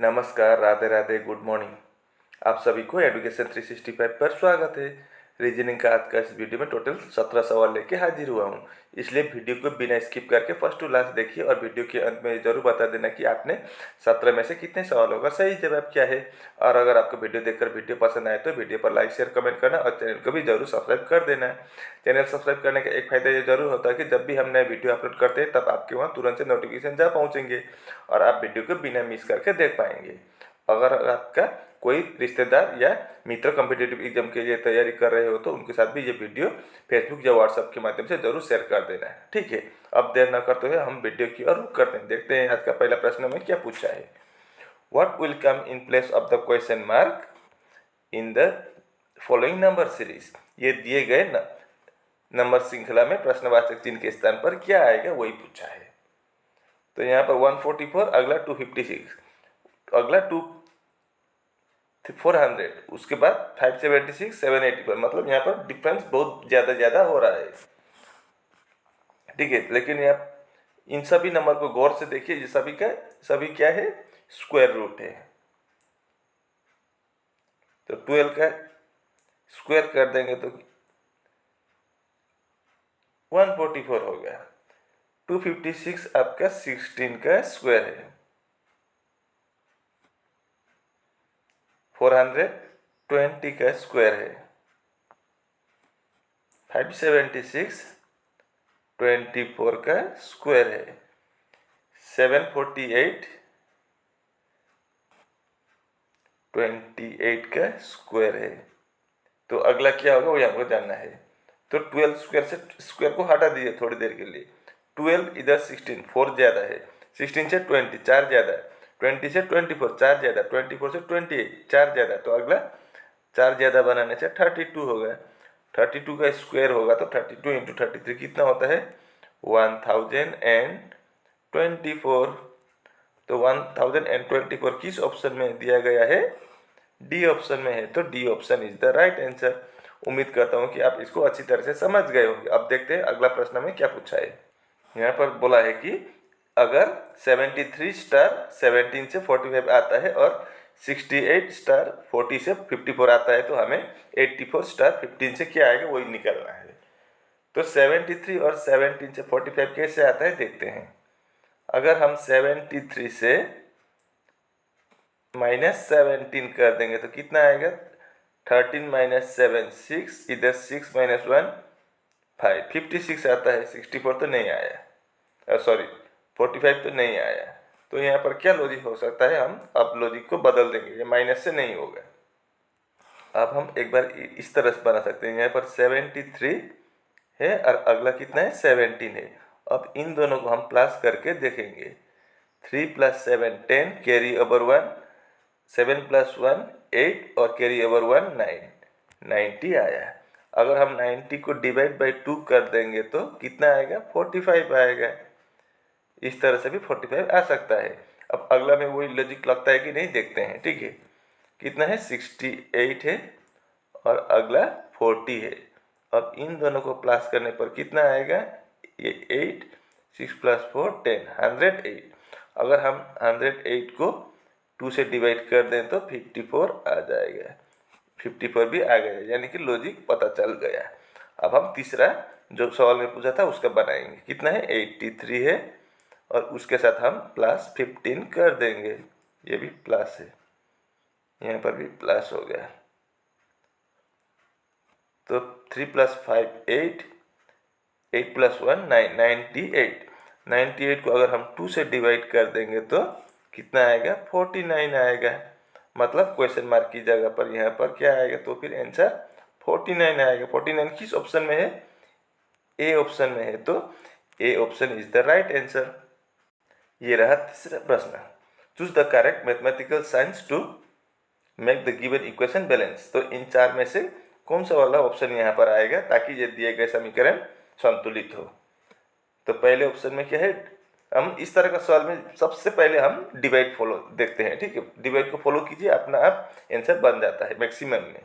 नमस्कार, Radhe Radhe, good morning. आप सभी को एडुकेशन 365 पर स्वागत है। रीजनिंग का आज का इस वीडियो में टोटल 17 सवाल लेके हाजिर हुआ हूँ, इसलिए वीडियो को बिना स्किप करके फर्स्ट टू लास्ट देखिए और वीडियो के अंत में जरूर बता देना कि आपने 17 में से कितने सवालों का सही जवाब क्या है। और अगर आपको वीडियो देखकर वीडियो पसंद आए तो वीडियो पर लाइक शेयर कमेंट करना और चैनल को भी जरूर सब्सक्राइब कर देना है। चैनल सब्सक्राइब करने का एक फायदा ये जरूर होता है कि जब भी हम नए वीडियो अपलोड करते हैं तब आपके वहाँ तुरंत से नोटिफिकेशन जा पहुँचेंगे और आप वीडियो को बिना मिस करके देख पाएंगे। अगर आपका कोई रिश्तेदार या मित्र कॉम्पिटिटिव एग्जाम के लिए तैयारी कर रहे हो तो उनके साथ भी ये वीडियो फेसबुक या व्हाट्सएप के माध्यम से जरूर शेयर कर देना है। ठीक है, अब देर न करते हुए हम वीडियो की ओर रुख करते हैं। देखते हैं आज का पहला प्रश्न में क्या पूछा है। What will come in place of the question mark in the following number series. ये दिए गए नंबर श्रृंखला में प्रश्नवाचक चिन्ह के स्थान पर क्या आएगा वही पूछा है। तो यहाँ पर 144, अगला 256, अगला 400, उसके बाद 576, 780 पर, मतलब यहाँ पर डिफरेंस बहुत ज़्यादा हो रहा है। ठीक है, लेकिन यहाँ इन सभी नंबर को गौर से देखिए, ये सभी क्या है, स्क्वायर रूट है। तो 12 का स्क्वायर कर देंगे तो 144 हो गया। 256 आपका 16 का स्क्वायर है। 420 का स्क्वायर है। 576 24 का स्क्वायर है। 748 28 का स्क्वायर है। तो अगला क्या होगा वो हमको जानना है। तो 12 स्क्वायर से स्क्वायर को हटा दीजिए थोड़ी देर के लिए। 12 इधर 16, 4 ज़्यादा है। 16 से 20, 4 ज़्यादा है। 20 से 24, 4 ज़्यादा। 24 से 28, 4 ज़्यादा। तो अगला 4 ज़्यादा बनाने से 32 होगा। 32 का स्क्वायर होगा तो 32 इंटू 33 कितना होता है, 1024। तो 1024 किस ऑप्शन में दिया गया है, डी ऑप्शन में है। तो D option is the right answer. उम्मीद करता हूँ कि आप इसको अच्छी तरह से समझ गए होंगे। अब देखते हैं अगला प्रश्न में क्या पूछा है। यहाँ पर बोला है कि अगर 73 स्टार 17 से 45 आता है और 68 स्टार 40 से 54 आता है तो हमें 84 स्टार 15 से क्या आएगा वही निकालना है। तो 73 और 17 से 45 कैसे आता है देखते हैं। अगर हम 73 से -17 कर देंगे तो कितना आएगा, 13 - 7 6, इधर 6 - 1 5, 56 आता है। 64 तो नहीं आया, सॉरी 45 तो नहीं आया। तो यहाँ पर क्या लॉजिक हो सकता है, हम अब लॉजिक को बदल देंगे, ये माइनस से नहीं होगा। अब हम एक बार इस तरह से बना सकते हैं। यहाँ पर 73 है और अगला कितना है, 17 है। अब इन दोनों को हम प्लस करके देखेंगे। 3 + 7 10, कैरी ओवर 1, 7 + 1 8 और कैरी ओवर 1 9, 90 आया। अगर हम 90 को डिवाइड बाई 2 कर देंगे तो कितना आएगा, 45 आएगा। इस तरह से भी 45 आ सकता है। अब अगला में वही लॉजिक लगता है कि नहीं देखते हैं। ठीक है, कितना है, 68 है और अगला 40 है। अब इन दोनों को प्लस करने पर कितना आएगा, ये 8, 6 + 4 10, 108। अगर हम 108 को 2 से डिवाइड कर दें तो 54 आ जाएगा। 54 भी आ गया, यानी कि लॉजिक पता चल गया। अब हम तीसरा जो सवाल में पूछा था उसका बनाएंगे। कितना है, 83 है और उसके साथ हम +15 कर देंगे। ये भी प्लस है, यहाँ पर भी प्लस हो गया। तो 3 + 5 8, 8 + 1 9, 98। 98 को अगर हम 2 से डिवाइड कर देंगे तो कितना आएगा, 49 आएगा। मतलब क्वेश्चन मार्क की जगह पर यहाँ पर क्या आएगा, तो फिर आंसर 49 आएगा। 49 किस ऑप्शन में है, ए ऑप्शन में है। तो A option is the right answer. ये रहा तीसरा प्रश्न। Choose the correct mathematical science to make the given equation balance. तो इन चार में से कौन सा वाला ऑप्शन यहाँ पर आएगा ताकि ये दिए गए समीकरण संतुलित हो। तो पहले ऑप्शन में क्या है, हम इस तरह का सवाल में सबसे पहले हम डिवाइड फॉलो देखते हैं। ठीक है, डिवाइड को फॉलो कीजिए, अपना आप आंसर बन जाता है मैक्सिमम में।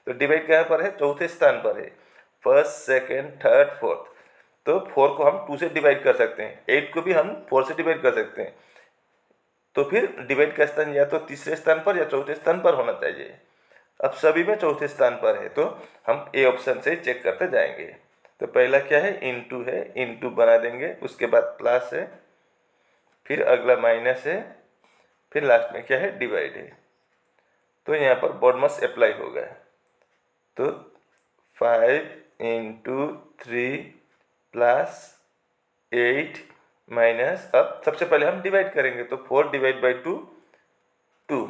तो डिवाइड कहाँ पर है, चौथे स्थान पर है। First, second, third, fourth. तो 4 को हम 2 से डिवाइड कर सकते हैं, 8 को भी हम 4 से डिवाइड कर सकते हैं। तो फिर डिवाइड का स्थान या तो तीसरे स्थान पर या चौथे स्थान पर होना चाहिए। अब सभी में चौथे स्थान पर है तो हम ए ऑप्शन से चेक करते जाएंगे। तो पहला क्या है, इनटू है, इनटू बना देंगे, उसके बाद प्लस है, फिर अगला माइनस है, फिर लास्ट में क्या है, डिवाइड है। तो यहाँ पर बॉडमास अप्लाई होगा। तो 5 × 3 प्लस 8 माइनस, अब सबसे पहले हम डिवाइड करेंगे तो 4 डिवाइड बाई 2 2,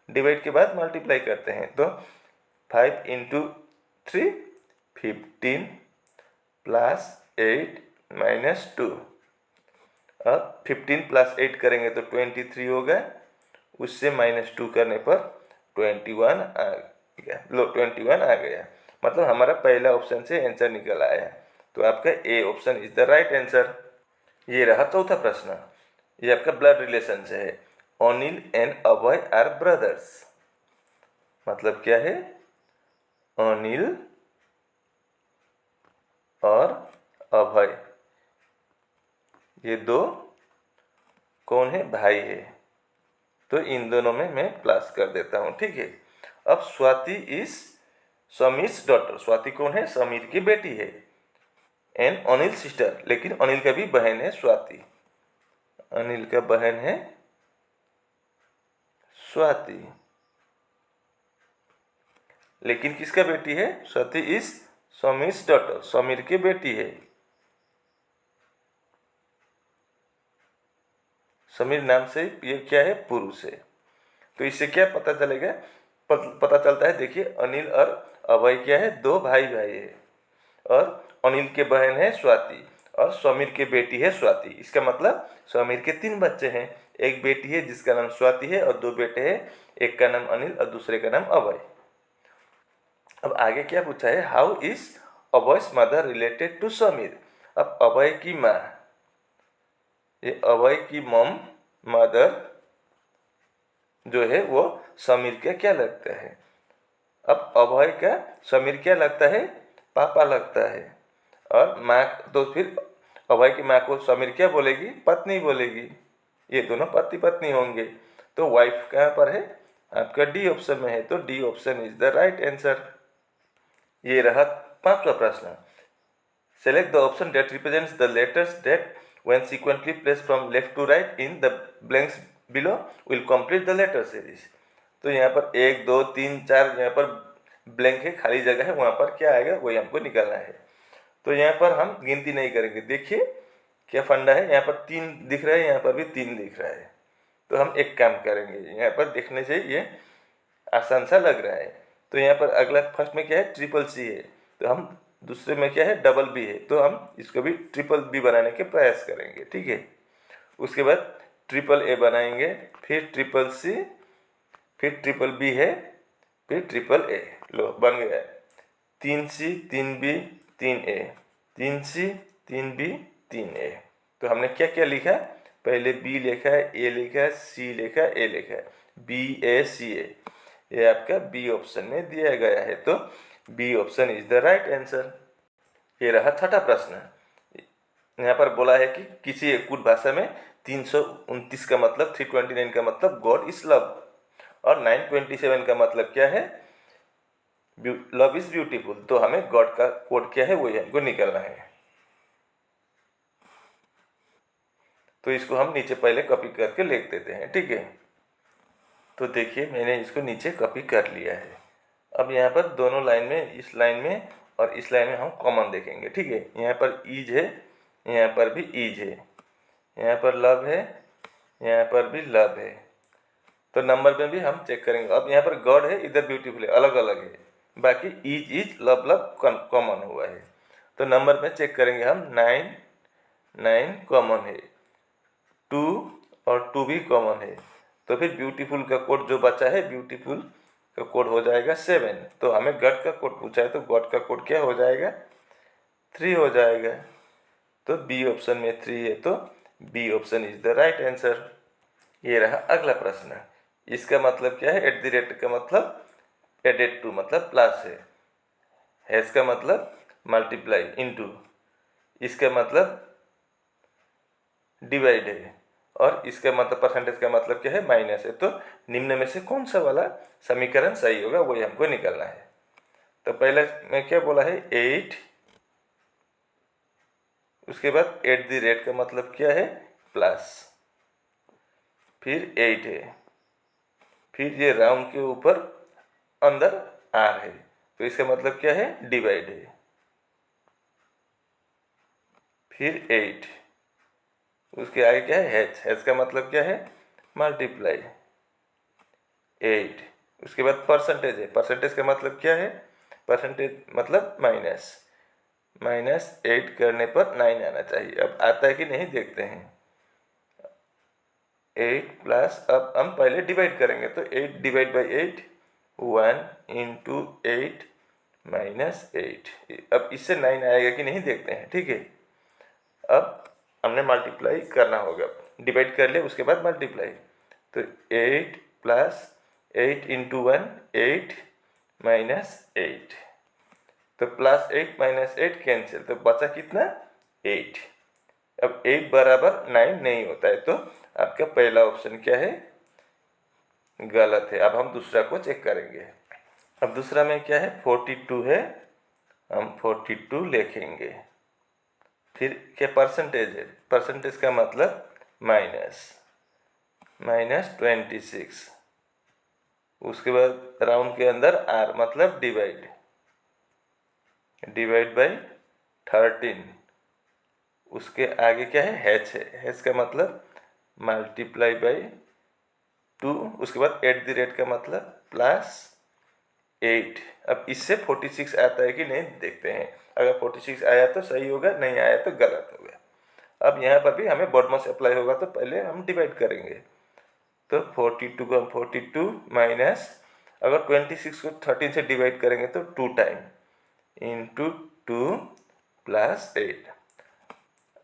डिवाइड के बाद मल्टीप्लाई करते हैं तो 5 × 3 15 प्लस 8 माइनस 2। अब 15 प्लस 8 करेंगे तो 23 होगा, उससे -2 करने पर 21 आ गया। लो 21 आ गया, मतलब हमारा पहला ऑप्शन से आंसर निकल आया। तो आपका ए option is the right answer. ये रहा चौथा प्रश्न, ये आपका ब्लड रिलेशन से है। Anil and Abhay are brothers, मतलब क्या है, अनिल और अभय ये दो कौन है, भाई है। तो इन दोनों में मैं प्लस कर देता हूँ, ठीक है। अब Swati is Sameers daughter, Swati कौन है, समीर की बेटी है। एंड अनिल सिस्टर, लेकिन अनिल का भी बहन है स्वाति, अनिल का बहन है स्वाति, लेकिन किसका बेटी है, Swati is Sameers daughter, Sameer की बेटी है। समीर नाम से ये क्या है, पुरुष है। तो इससे क्या पता चलेगा, पता चलता है, देखिए अनिल और अभय क्या है, दो भाई है, और अनिल के बहन है स्वाति, और समीर की बेटी है स्वाति। इसका मतलब समीर के 3 बच्चे हैं, एक बेटी है जिसका नाम स्वाति है और 2 बेटे हैं, एक का नाम अनिल और दूसरे का नाम अभय। अब आगे क्या पूछा है, हाउ इज अभयस मदर रिलेटेड टू समीर। अब अभय की माँ, ये अभय की मदर जो है वो समीर का क्या लगता है। अब अभय का समीर क्या लगता है, पापा लगता है, और माँ तो फिर अभय की माँ को समीर क्या बोलेगी, पत्नी बोलेगी। ये दोनों पति पत्नी होंगे। तो वाइफ कहाँ पर है, आपका डी ऑप्शन में है, तो D option is the right answer. ये रहा 5वां प्रश्न, select the option that represents the letters that when sequentially placed from left to right in the blanks below will complete the letter series। तो यहाँ पर 1 2 3 4 यहाँ पर ब्लैंक है, खाली जगह है, वहाँ पर क्या आएगा वही हमको निकालना है। तो यहाँ पर हम गिनती नहीं करेंगे, देखिए क्या फंडा है, यहाँ पर 3 दिख रहा है, यहाँ पर भी 3 दिख रहा है। तो हम एक काम करेंगे, यहाँ पर देखने से ये आसान सा लग रहा है। तो यहाँ पर अगला फर्स्ट में क्या है, ट्रिपल सी है, तो हम दूसरे में क्या है, डबल बी है, तो हम इसको भी ट्रिपल बी बनाने के प्रयास करेंगे, ठीक है। उसके बाद ट्रिपल ए बनाएंगे, फिर ट्रिपल सी, फिर ट्रिपल बी है, फिर ट्रिपल ए। लो बन गया, 3C 3B 3A, 3C 3B 3A। तो हमने क्या क्या लिखा, पहले बी लिखा है, ए लिखा है, सी लिखा है, ए लिखा है, BACA, ये आपका बी ऑप्शन में दिया गया है। तो B option is the right answer. ये रहा 6ठा प्रश्न, यहाँ पर बोला है कि किसी एक कुट भाषा में 329 का मतलब, 329 का मतलब गॉड इज लव, और 927 का मतलब क्या है, लव इज ब्यूटीफुल। तो हमें गॉड का कोड क्या है वही हमको निकलना है। तो इसको हम नीचे पहले कॉपी करके लिख देते हैं, ठीक है। तो देखिए मैंने इसको नीचे कॉपी कर लिया है। अब यहाँ पर दोनों लाइन में, इस लाइन में और इस लाइन में हम कॉमन देखेंगे, ठीक है। यहाँ पर ईज है, यहाँ पर भी ईज है, यहाँ पर लव है, यहाँ पर भी लव है। तो नंबर में भी हम चेक करेंगे। अब यहाँ पर गॉड है, इधर ब्यूटीफुल है, अलग अलग है, बाकी ईज लव लव कॉमन हुआ है। तो नंबर में चेक करेंगे हम, 9 9 कॉमन है, 2 और 2 भी कॉमन है। तो फिर ब्यूटीफुल का कोड जो बचा है, ब्यूटीफुल का कोड हो जाएगा 7। तो हमें गॉड का कोड पूछा है, तो गॉड का कोड क्या हो जाएगा, 3 हो जाएगा। तो बी ऑप्शन में 3 है, तो B option is the right answer. ये रहा अगला प्रश्न, इसका मतलब क्या है, एट द रेट का मतलब एडेड टू मतलब प्लस है, हैश का मतलब मल्टीप्लाई इनटू, इसका मतलब डिवाइड है, और इसका मतलब परसेंटेज का मतलब क्या है, माइनस है। तो निम्न में से कौन सा वाला समीकरण सही होगा वही हमको निकालना है। तो पहले में क्या बोला है, 8, उसके बाद एट द रेट का मतलब क्या है, प्लस, फिर 8 है, फिर ये राउंड के ऊपर अंदर आर है, तो इसका मतलब क्या है, डिवाइड है, फिर 8, उसके आगे क्या है, एच, एच का मतलब क्या है, मल्टीप्लाई, 8, उसके बाद परसेंटेज है, परसेंटेज का मतलब क्या है, परसेंटेज मतलब माइनस, -8 करने पर 9 आना चाहिए। अब आता है कि नहीं देखते हैं। 8 प्लस, अब हम पहले डिवाइड करेंगे, तो 8 डिवाइड बाई 8, 1 इंटू 8 -8। अब इससे 9 आएगा कि नहीं देखते हैं, ठीक है। अब हमने मल्टीप्लाई करना होगा, डिवाइड कर ले उसके बाद मल्टीप्लाई, तो 8 प्लस 8 इंटू 1 8 -8, तो +8 -8 कैंसिल, तो बचा कितना, 8। अब 8 बराबर 9 नहीं होता है, तो आपका पहला ऑप्शन क्या है, गलत है। अब हम दूसरा को चेक करेंगे। अब दूसरा में क्या है, 42 है, हम 42 लिखेंगे। फिर क्या परसेंटेज है, परसेंटेज का मतलब -26, उसके बाद राउंड के अंदर आर मतलब डिवाइड, डिवाइड बाई 13, उसके आगे क्या है, हैच है, हैच का मतलब मल्टीप्लाई बाई 2, उसके बाद एट द रेट का मतलब +8। अब इससे 46 आता है कि नहीं देखते हैं, अगर 46 आया तो सही होगा, नहीं आया तो गलत होगा। अब यहाँ पर भी हमें बॉडमॉस अप्लाई होगा, तो पहले हम डिवाइड करेंगे, तो 42 को हम 42 माइनस, अगर 26 को 13 से डिवाइड करेंगे तो 2 टाइम इंटू 2 प्लस 8।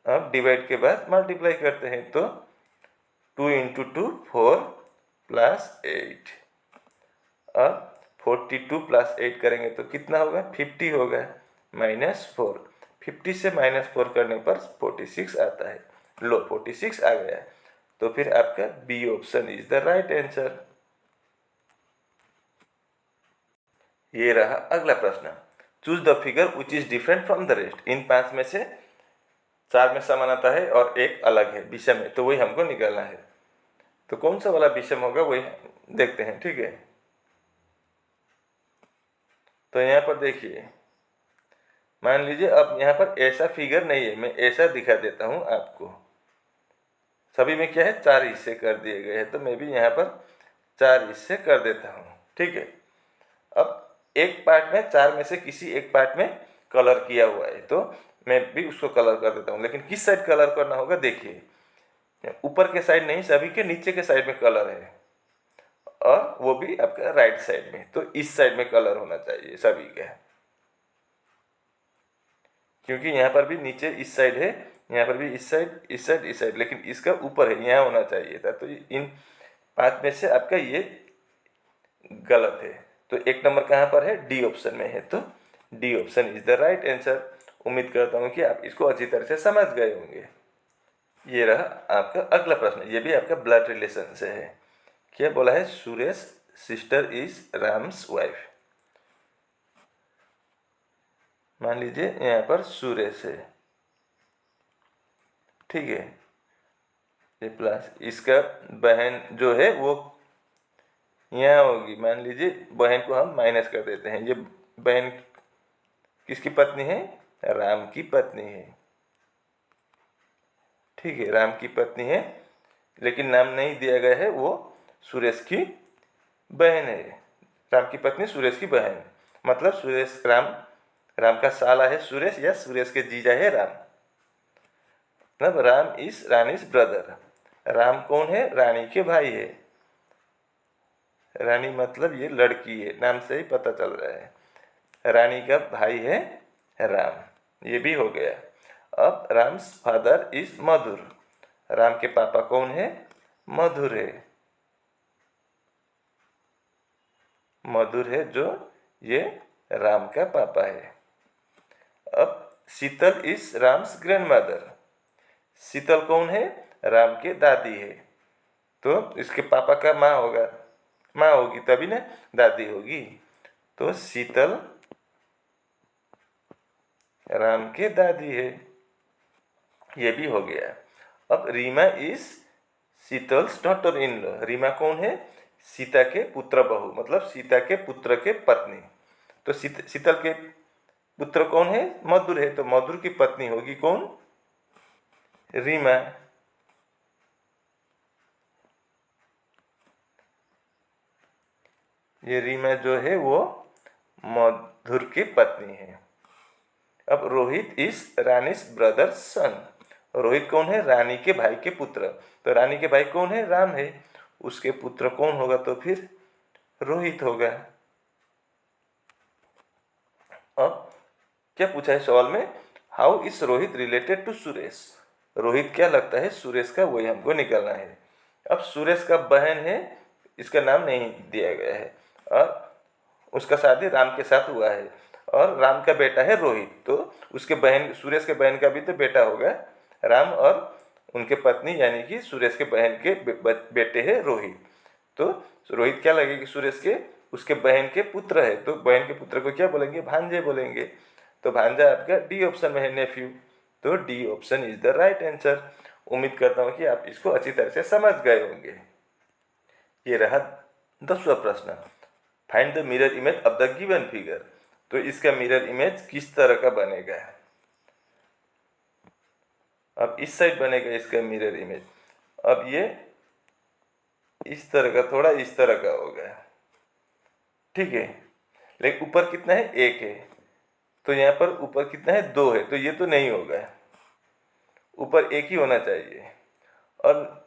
अब डिवाइड के बाद मल्टीप्लाई करते हैं, तो 2 इंटू 2 4 प्लस 8। अब 42 प्लस 8 करेंगे तो कितना होगा, 50 होगा, -4, 50 से -4 करने पर 46 आता है। लो 46 आ गया, तो फिर आपका B option is the right answer. ये रहा अगला प्रश्न, choose the figure which is different from the rest. इन 5 में से 4 में समानता है और एक अलग है, विषम है, तो वही हमको निकालना है। तो कौन सा वाला विषम होगा वही देखते हैं, ठीक है। तो यहाँ पर देखिए, मान लीजिए अब यहाँ पर ऐसा फिगर नहीं है, मैं ऐसा दिखा देता हूँ आपको। सभी में क्या है, 4 हिस्से कर दिए गए हैं, तो मैं भी यहाँ पर 4 हिस्से कर देता हूँ, ठीक है। अब एक पार्ट में 4 में से किसी एक पार्ट में कलर किया हुआ है, तो मैं भी उसको कलर कर देता हूँ, लेकिन किस साइड कलर करना होगा, देखिए ऊपर के साइड नहीं, सभी के नीचे के साइड में कलर है, और वो भी आपका राइट साइड में, तो इस साइड में कलर होना चाहिए सभी का, क्योंकि यहाँ पर भी नीचे इस साइड है, यहाँ पर भी इस साइड, इस साइड, इस साइड, लेकिन इसका ऊपर है, यहाँ होना चाहिए था। तो इन 5 में से आपका ये गलत है, तो एक नंबर कहाँ पर है, डी ऑप्शन में है, तो D option is the right answer. उम्मीद करता हूँ कि आप इसको अच्छी तरह से समझ गए होंगे। ये रहा आपका अगला प्रश्न, ये भी आपका ब्लड रिलेशन से है। क्या बोला है, Suresh sister is Ram's wife. मान लीजिए यहाँ पर सुरेश है, ठीक है, ये प्लस, इसका बहन जो है वो यहाँ होगी, मान लीजिए बहन को हम माइनस कर देते हैं। ये बहन किसकी पत्नी है, राम की पत्नी है, ठीक है, राम की पत्नी है, लेकिन नाम नहीं दिया गया है, वो सुरेश की बहन है। राम की पत्नी सुरेश की बहन, मतलब सुरेश राम का साला है सुरेश, या सुरेश के जीजा है राम, मतलब राम इज रानीज ब्रदर। राम कौन है, रानी के भाई है। रानी मतलब ये लड़की है, नाम से ही पता चल रहा है, रानी का भाई है राम, ये भी हो गया। अब राम्स फादर इज मधुर, राम के पापा कौन है, मधुर है, मधुर है जो ये राम का पापा है। अब शीतल इज राम्स ग्रैंडमदर, शीतल कौन है, राम के दादी है, तो इसके पापा का माँ होगा, माँ होगी तभी ना दादी होगी। तो शीतल राम के दादी है, ये भी हो गया। अब Reema is Sheetal's daughter in law. Reema कौन है? सीता के पुत्र बहू, मतलब सीता के पुत्र के पत्नी। तो शीतल के पुत्र कौन है? मधुर है, तो मधुर की पत्नी होगी कौन? रीमा। ये रीमा जो है वो मधुर की पत्नी है। अब रोहित इज रानीस ब्रदर सन। रोहित कौन है? रानी के भाई के पुत्र। तो रानी के भाई कौन है? राम है। उसके पुत्र कौन होगा? तो फिर रोहित होगा। अब क्या पूछा है सवाल में? How is Rohit related to Suresh. Rohit क्या लगता है सुरेश का, वही हमको निकालना है। अब सुरेश का बहन है, इसका नाम नहीं दिया गया है, और उसका शादी राम के साथ हुआ है, और राम का बेटा है रोहित, तो उसके बहन, सुरेश के बहन का भी तो बेटा होगा राम, और उनके पत्नी यानी कि सुरेश के बहन के बेटे है रोहित। तो रोहित क्या लगेगी सुरेश के? उसके बहन के पुत्र है, तो बहन के पुत्र को क्या बोलेंगे? भांजे बोलेंगे। तो भांजा आपका डी ऑप्शन में है, नेफ्यू। तो D option is the right answer. उम्मीद करता हूँ कि आप इसको अच्छी तरह से समझ गए होंगे। ये रहा 10वां प्रश्न। Find the mirror image of the given figure. तो इसका मिरर इमेज किस तरह का बनेगा? अब इस साइड बनेगा इसका मिरर इमेज। अब ये इस तरह का, थोड़ा इस तरह का होगा, ठीक है। लेकिन ऊपर कितना है? 1 है, तो यहाँ पर ऊपर कितना है? 2 है, तो ये तो नहीं होगा, ऊपर 1 ही होना चाहिए। और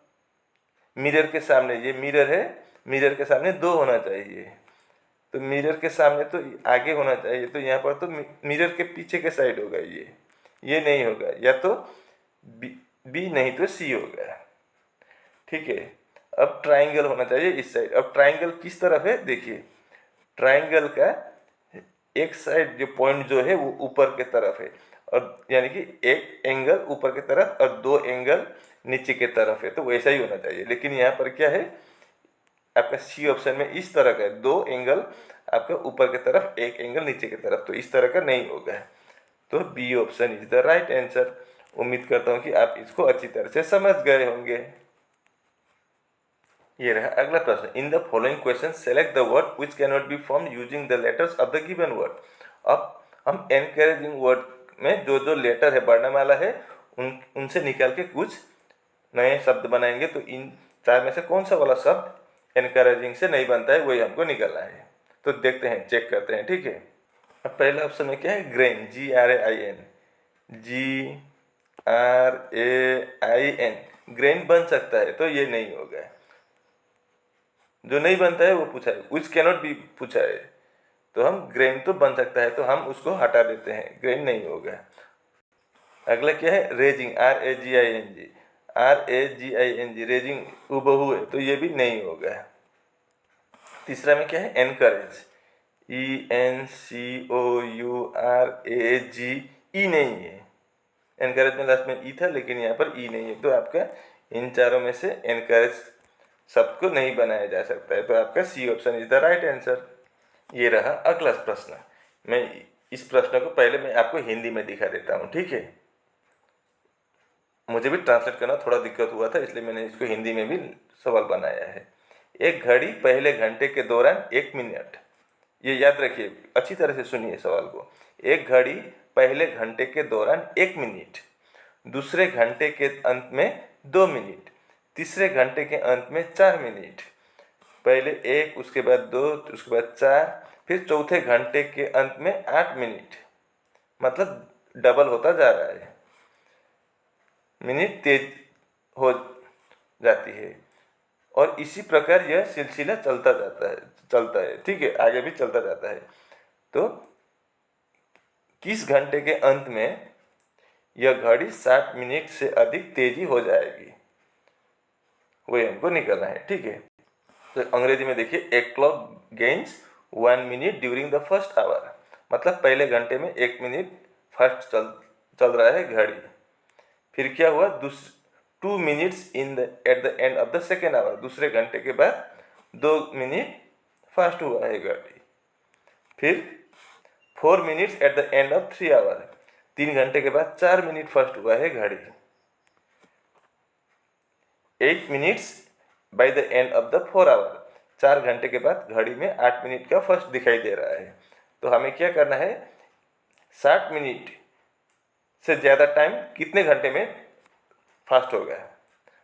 मिरर के सामने, ये मिरर है, मिरर के सामने 2 होना चाहिए, तो मिरर के सामने तो आगे होना चाहिए, तो यहाँ पर तो मिरर के पीछे के साइड होगा ये नहीं होगा, या तो बी नहीं तो सी होगा, ठीक है। अब ट्राइंगल होना चाहिए इस साइड। अब ट्राइंगल किस तरफ है? देखिए, ट्राइंगल का एक साइड जो पॉइंट जो है वो ऊपर के तरफ है, और यानी कि एक एंगल ऊपर की तरफ और 2 एंगल नीचे की तरफ है, तो वैसा ही होना चाहिए। लेकिन यहाँ पर क्या है? आपका सी ऑप्शन में इस तरह का है, 2 एंगल आपका ऊपर की तरफ, 1 एंगल नीचे की तरफ, तो इस तरह का नहीं होगा। तो B option is the right answer. उम्मीद करता हूँ कि आप इसको अच्छी तरह से समझ गए होंगे। ये रहा अगला प्रश्न। In the following question select the word which can not be form using the letters of the given word. अब हम एनकरेजिंग वर्ड में जो जो लेटर है, वर्णमाला है, उनसे निकाल के कुछ नए शब्द बनाएंगे। तो इन 4 में से कौन सा वाला शब्द एनकरेजिंग से नहीं बनता है, वही हमको निकालना है। तो देखते हैं, चेक करते हैं, ठीक है। अब पहला ऑप्शन में क्या है? ग्रेन, GRAIN, GRAIN, ग्रेन बन सकता है, तो ये नहीं होगा। जो नहीं बनता है वो पूछा है, विच कैनॉट बी पूछा है, तो हम ग्रेन तो बन सकता है, तो हम उसको हटा देते हैं, ग्रेन नहीं होगा। अगला क्या है? रेजिंग, RAGING, रेजिंग हुबहू है, तो ये भी नहीं होगा। तीसरा में क्या है? एनकरेज, ENCOURAGE, ई नहीं है। एनकरेज में लास्ट में ई था, लेकिन यहाँ पर ई नहीं है, तो आपका इन चारों में से एनकरेज शब्द को नहीं बनाया जा सकता है, तो आपका C option is the right answer. ये रहा अगला प्रश्न। मैं इस प्रश्न को पहले मैं आपको हिंदी में दिखा देता हूँ, ठीक है। मुझे भी ट्रांसलेट करना थोड़ा दिक्कत हुआ था, इसलिए मैंने इसको हिंदी में भी सवाल बनाया है। एक घड़ी पहले घंटे के दौरान 1 मिनट, ये याद रखिए, अच्छी तरह से सुनिए सवाल को। एक घड़ी पहले घंटे के दौरान 1 मिनट, दूसरे घंटे के अंत में 2 मिनट, तीसरे घंटे के अंत में 4 मिनट, पहले 1, उसके बाद 2, उसके बाद 4, फिर चौथे घंटे के अंत में 8 मिनट, मतलब डबल होता जा रहा है, मिनट तेज हो जाती है, और इसी प्रकार यह सिलसिला चलता है, ठीक है, आगे भी चलता जाता है। तो किस घंटे के अंत में यह घड़ी 60 मिनट से अधिक तेजी हो जाएगी, वही हमको निकलना है, ठीक है। तो अंग्रेजी में देखिए, a clock gains 1 minute during the first hour, मतलब पहले घंटे में 1 मिनट फर्स्ट चल रहा है घड़ी। फिर क्या हुआ? 2 minutes at the end of the second hour, दूसरे घंटे के बाद 2 मिनट फास्ट हुआ है गाड़ी। फिर 4 minutes at the end of 3 hour, 3 घंटे के बाद 4 मिनट फास्ट हुआ है गाड़ी। 8 minutes by the end of the 4 hour, 4 घंटे के बाद घड़ी में 8 मिनट का फर्स्ट दिखाई दे रहा है। तो हमें क्या करना है, 60 मिनट से ज़्यादा टाइम कितने घंटे में फास्ट होगा,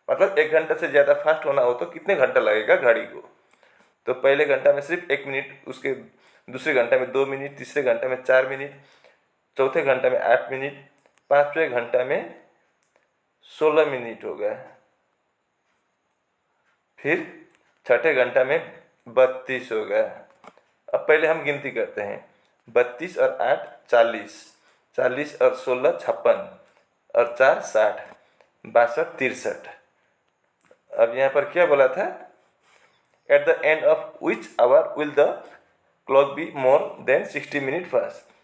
मतलब 1 घंटे से ज़्यादा फास्ट होना हो तो कितने घंटा लगेगा घड़ी को। तो पहले घंटा में सिर्फ 1 मिनट, उसके दूसरे घंटे में 2 मिनट, तीसरे घंटे में 4 मिनट, चौथे घंटे में 8 मिनट, पाँचवें घंटा में 16 मिनट होगा, फिर छठे घंटा में 32 होगा। अब पहले हम गिनती करते हैं, 32 और 8 40, 40 और 16 56, और 4 60, 62 63। अब यहाँ पर क्या बोला था, at the end of which hour will the clock be more than 60 minute fast.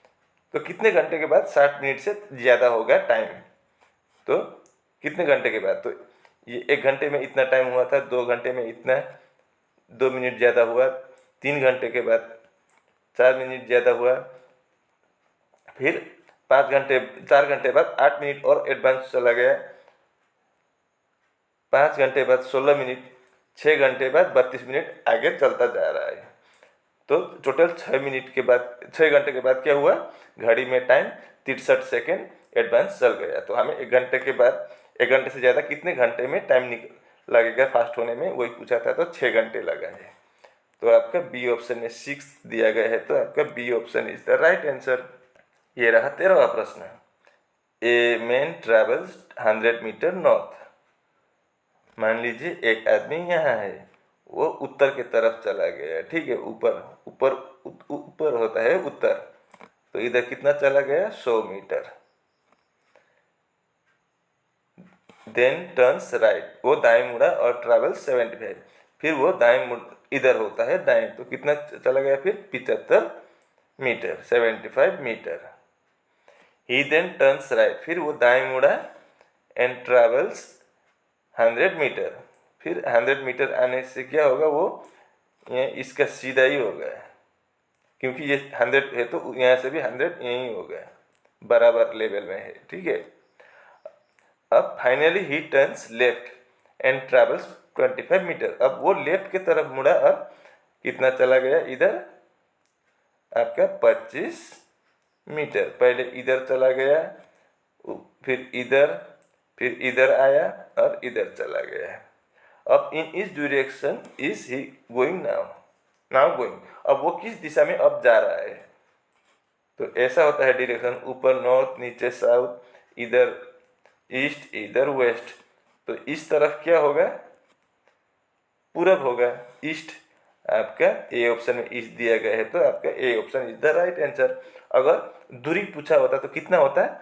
तो कितने घंटे के बाद 60 मिनट से ज़्यादा होगा टाइम, तो कितने घंटे के बाद, तो ये 1 घंटे में इतना टाइम हुआ था, 2 घंटे में इतना, 2 मिनट ज़्यादा हुआ, 3 घंटे के बाद 4 मिनट ज़्यादा हुआ, फिर 4 घंटे बाद 8 मिनट और एडवांस चला गया, 5 घंटे बाद 16 मिनट, 6 घंटे बाद 32 मिनट आगे चलता जा रहा है। तो टोटल 6 मिनट के बाद, 6 घंटे के बाद क्या हुआ, घड़ी में टाइम 63 सेकेंड एडवांस चल गया। तो हमें 1 घंटे के बाद, 1 घंटे से ज़्यादा कितने घंटे में टाइम लगेगा फास्ट होने में, वही पूछा था, तो 6 घंटे लगा है। तो आपका बी ऑप्शन में 6 दिया गया है, तो आपका B option is the right answer. ये रहा 13वां प्रश्न। A man travels 100 metre north. मान लीजिए एक आदमी यहाँ है, वो उत्तर की तरफ चला गया, ठीक है, ऊपर ऊपर ऊपर होता है उत्तर, तो इधर कितना चला गया, 100 मीटर। देन टर्न्स राइट, वो दाएं मुड़ा और ट्रेवल 75, फिर वो दाएं मुड़ इधर होता है दाएं, तो कितना चला गया फिर 75 मीटर, 75 मीटर। ही देन टर्न्स राइट, फिर वो दाएं मुड़ा एंड ट्रेवल्स 100 मीटर, फिर 100 मीटर आने से क्या होगा, वो ये इसका सीधा ही होगा, क्योंकि ये 100 है तो यहाँ से भी 100 यहीं होगा, बराबर लेवल में है, ठीक है। अब finally he turns left and travels 25 metre, अब वो लेफ्ट की तरफ मुड़ा, अब कितना चला गया इधर, आपका 25 मीटर। पहले इधर चला गया, फिर इधर आया और इधर चला गया। अब इन इस direction is he going now going, अब वो किस दिशा में अब जा रहा है, तो ऐसा होता है डायरेक्शन, ऊपर नॉर्थ, नीचे साउथ, इधर ईस्ट, इधर वेस्ट। तो इस तरफ क्या होगा, पूरब होगा, ईस्ट। आपका ए ऑप्शन में ईस्ट दिया गया है, तो आपका ए option is the right answer. अगर दूरी पूछा होता तो कितना होता है,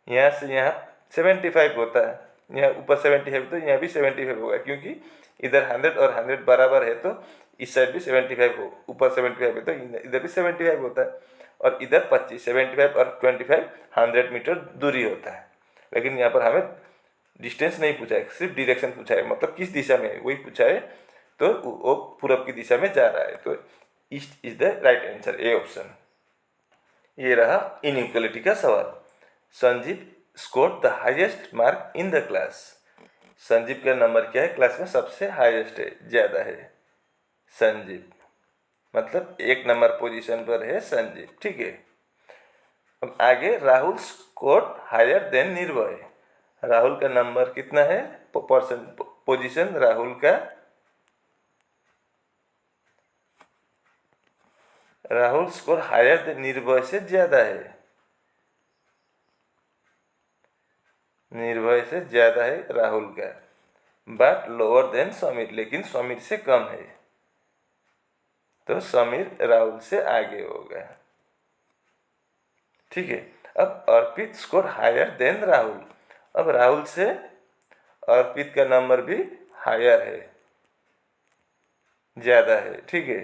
यहाँ से यहाँ 75 होता है, यहाँ ऊपर 75, तो यहाँ भी 75 होगा, क्योंकि इधर 100 और 100 बराबर है, तो इस साइड भी 75 हो, ऊपर 75 है तो इधर भी 75 होता है, और इधर 25, 75 और 25 100 मीटर दूरी होता है। लेकिन यहाँ पर हमें डिस्टेंस नहीं पूछा है, सिर्फ डायरेक्शन पूछा है, मतलब किस दिशा में वही पूछा है, तो वो पूरब की दिशा में जा रहा है, तो east is the right answer, A option. ये रहा इनइक्वालिटी का सवाल। Sanjeev scored the highest mark in the class. Sanjeev का नंबर क्या है, क्लास में सबसे हाईएस्ट है, ज़्यादा है संजीव, मतलब 1 नंबर पोजीशन पर है संजीव, ठीक है। अब आगे, राहुल स्कोर्ड हायर देन निर्भय। राहुल का नंबर कितना है, पोजीशन राहुल का, राहुल स्कोर हायर देन निर्भय से ज़्यादा है, निर्भय से ज़्यादा है राहुल का, बट लोअर देन समीर, लेकिन समीर से कम है, तो समीर राहुल से आगे होगा, ठीक है। अब अर्पित स्कोर हायर देन राहुल, अब राहुल से अर्पित का नंबर भी हायर है, ज़्यादा है, ठीक है।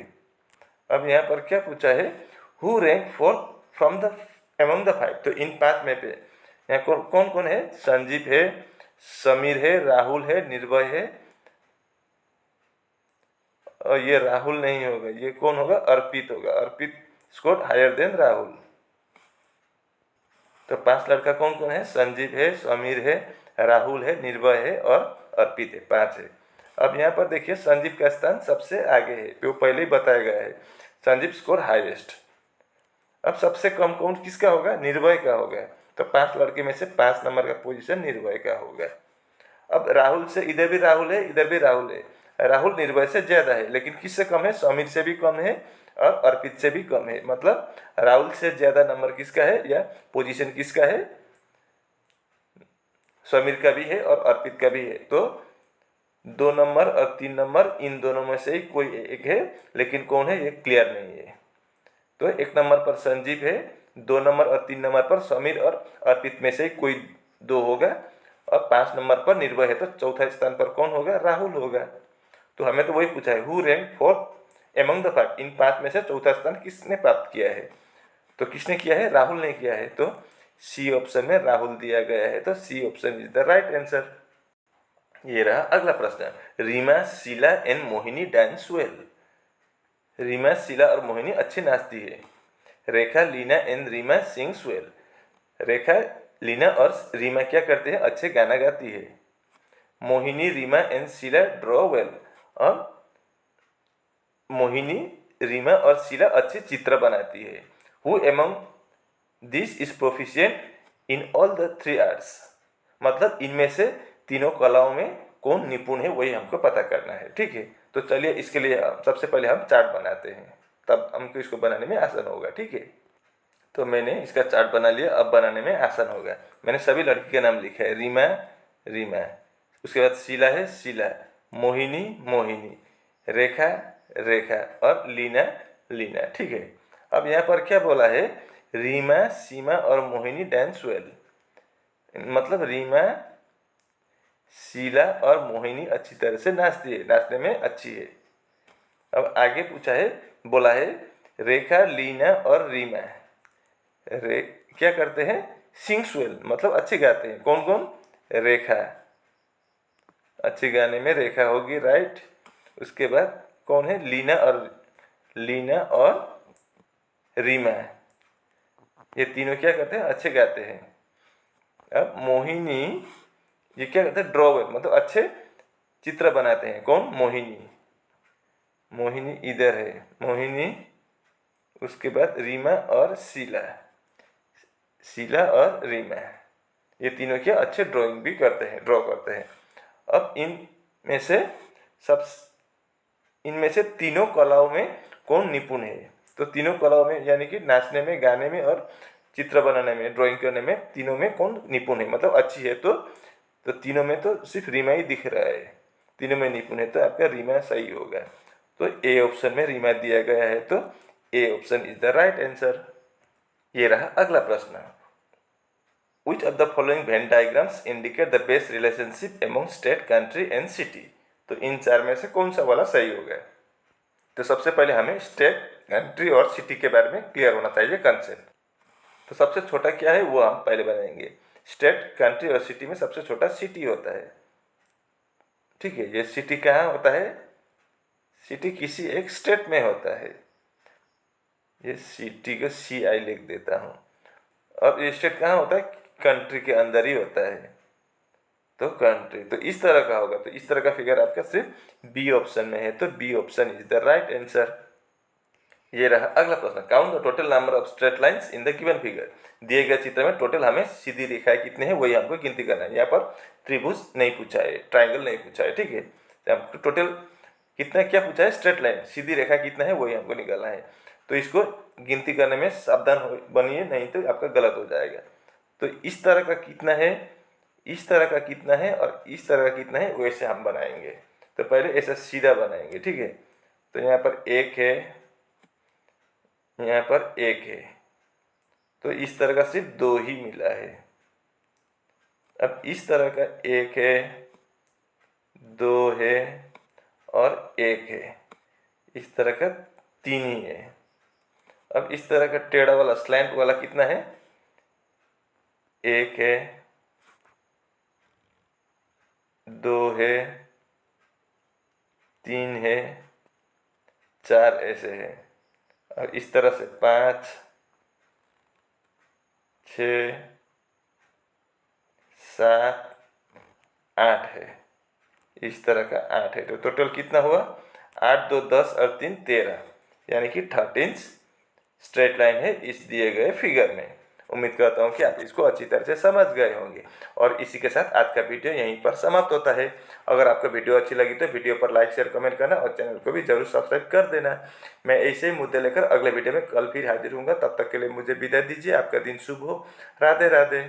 अब यहाँ पर क्या पूछा है, who rank fourth from the among the 5, तो इन 5 में पे यहाँ कौन कौन है, संजीव है, समीर है, राहुल है, निर्भय है, और ये राहुल नहीं होगा, ये कौन होगा, अर्पित होगा। अर्पित स्कोर हायर देन राहुल। तो 5 लड़का कौन कौन है, संजीव है, समीर है, राहुल है, निर्भय है और अर्पित है, 5 है। अब यहाँ पर देखिए संजीव का स्थान सबसे आगे है, वो पहले ही बताया गया है, संजीव स्कोर हाईएस्ट। अब सबसे कम कौन किसका होगा, निर्भय का होगा। तो 5 लड़के में से 5 नंबर का पोजीशन निर्भय का होगा। अब राहुल से, इधर भी राहुल है, इधर भी राहुल है, राहुल निर्भय से ज्यादा है, लेकिन किससे कम है, समीर से भी कम है और अर्पित से भी कम है। मतलब राहुल से ज्यादा नंबर किसका है या पोजीशन किसका है, समीर का भी है और अर्पित का भी है। तो 2 नंबर और 3 नंबर इन दोनों में से ही कोई एक है, लेकिन कौन है ये क्लियर नहीं है। तो 1 नंबर पर संजीव है, 2 नंबर और 3 नंबर पर समीर और अर्पित में से ही कोई 2 होगा, और 5 नंबर पर निर्भय है, तो चौथा स्थान पर कौन होगा, राहुल होगा। तो हमें तो वही पूछा है, who rank fourth among the 5, इन 5 में से चौथा स्थान किसने प्राप्त किया है। तो किसने किया है, राहुल ने किया है। तो सी ऑप्शन में राहुल दिया गया है, तो C option is the right answer. ये रहा अगला प्रश्न, Reema, Sheela and Mohini dance well. Reema, Sheela और मोहिनी अच्छी नाचती है। Rekha, Leena and Reema sings well. Rekha, Leena और रीमा क्या करते हैं, अच्छे गाना गाती है। Mohini, Reema and Sheela draw well. और मोहिनी, रीमा और शीला अच्छे चित्र बनाती है। Who among this is proficient in all the 3 arts. मतलब इनमें से तीनों कलाओं में कौन निपुण है, वही हमको पता करना है। ठीक है, तो चलिए इसके लिए सबसे पहले हम चार्ट बनाते हैं, तब हमको इसको बनाने में आसान होगा। ठीक है, तो मैंने इसका चार्ट बना लिया, अब बनाने में आसान होगा। मैंने सभी लड़की के नाम लिखा है, रीमा, रीमा, उसके बाद शीला है, शीला, मोहिनी, मोहिनी, रेखा, रेखा और लीना, लीना। ठीक है, अब यहाँ पर क्या बोला है, रीमा, सीमा और मोहिनी डांस वेल। मतलब रीमा, शीला और मोहिनी अच्छी तरह से नाचती है, नाचने में अच्छी है। अब आगे पूछा है, बोला है रेखा, लीना और रीमा रे क्या करते हैं, सिंग्स वेल, मतलब अच्छे गाते हैं। कौन कौन, रेखा, अच्छे गाने में रेखा होगी, राइट। उसके बाद कौन है, लीना और रीमा, ये तीनों क्या करते हैं, अच्छे गाते हैं। अब मोहिनी, ये क्या करते हैं, ड्रॉ वेल, मतलब अच्छे चित्र बनाते हैं। कौन, मोहिनी, मोहिनी इधर है, मोहिनी। उसके बाद रीमा और शीला, शीला और रीमा, ये तीनों क्या अच्छे ड्राइंग भी करते हैं, ड्रॉ करते हैं। अब सब इनमें से तीनों कलाओं में कौन निपुण है। तो तीनों कलाओं में यानी कि नाचने में, गाने में और चित्र बनाने में, ड्राइंग करने में, तीनों में कौन निपुण है, मतलब अच्छी है। तो तीनों में तो सिर्फ रीमा ही दिख रहा है, तीनों में निपुण है, तो आपका रीमा सही होगा। तो ए ऑप्शन में रीमा दिया गया है, तो A option is the right answer. ये रहा अगला प्रश्न, Which of the following Venn diagrams indicate the best relationship among state, country and city? तो इन 4 में से कौन सा वाला सही होगा। तो सबसे पहले हमें स्टेट, कंट्री और सिटी के बारे में क्लियर होना चाहिए कंसेप्ट। तो सबसे छोटा क्या है वो हम पहले बनाएंगे। स्टेट, कंट्री और सिटी में सबसे छोटा सिटी होता है। ठीक है, ये सिटी कहाँ होता है, सिटी किसी एक स्टेट में होता है। ये सिटी को सी आई लिख देता हूँ। अब ये स्टेट कहाँ होता है, कंट्री के अंदर ही होता है, तो कंट्री। तो इस तरह का होगा, तो इस तरह का फिगर आपका सिर्फ बी ऑप्शन में है, तो B option is the right answer. ये रहा अगला प्रश्न, count the total number of straight lines in the given figure. दिए गए चित्र में टोटल हमें सीधी रेखाएं कितने हैं वही हमको गिनती करना है। यहाँ पर त्रिभुज नहीं पूछा है, ट्राइंगल नहीं पूछा है। ठीक है, तो हमको टोटल कितना क्या पूछा है, स्ट्रेट लाइन, सीधी रेखा कितना है वही हमको निकालना है। तो इसको गिनती करने में सावधान बनिए, नहीं तो आपका गलत हो जाएगा। तो इस तरह का कितना है, इस तरह का कितना है और इस तरह का कितना है, वैसे हम बनाएंगे। तो पहले ऐसा सीधा बनाएंगे। ठीक है, तो यहाँ पर 1 है, यहाँ पर 1 है, तो इस तरह का सिर्फ 2 ही मिला है। अब इस तरह का 1 है, 2 है और 1 है, इस तरह का 3 ही है। अब इस तरह का टेढ़ा वाला, स्लैंट वाला कितना है, 1 है, 2 है, 3 है, 4 ऐसे है। और इस तरह से 5, 6, 7, 8 है। इस तरह का 8 है। तो टोटल कितना हुआ? 8 2 10 और 3 13, यानी कि 13 स्ट्रेट लाइन है इस दिए गए फिगर में। उम्मीद करता हूँ कि आप इसको अच्छी तरह से समझ गए होंगे। और इसी के साथ आज का वीडियो यहीं पर समाप्त होता है। अगर आपको वीडियो अच्छी लगी तो वीडियो पर लाइक शेयर कमेंट करना और चैनल को भी जरूर सब्सक्राइब कर देना। मैं ऐसे ही मुद्दे लेकर अगले वीडियो में कल फिर हाजिर हूँगा। तब तक के लिए मुझे विदाई दीजिए। आपका दिन शुभ हो। राधे राधे।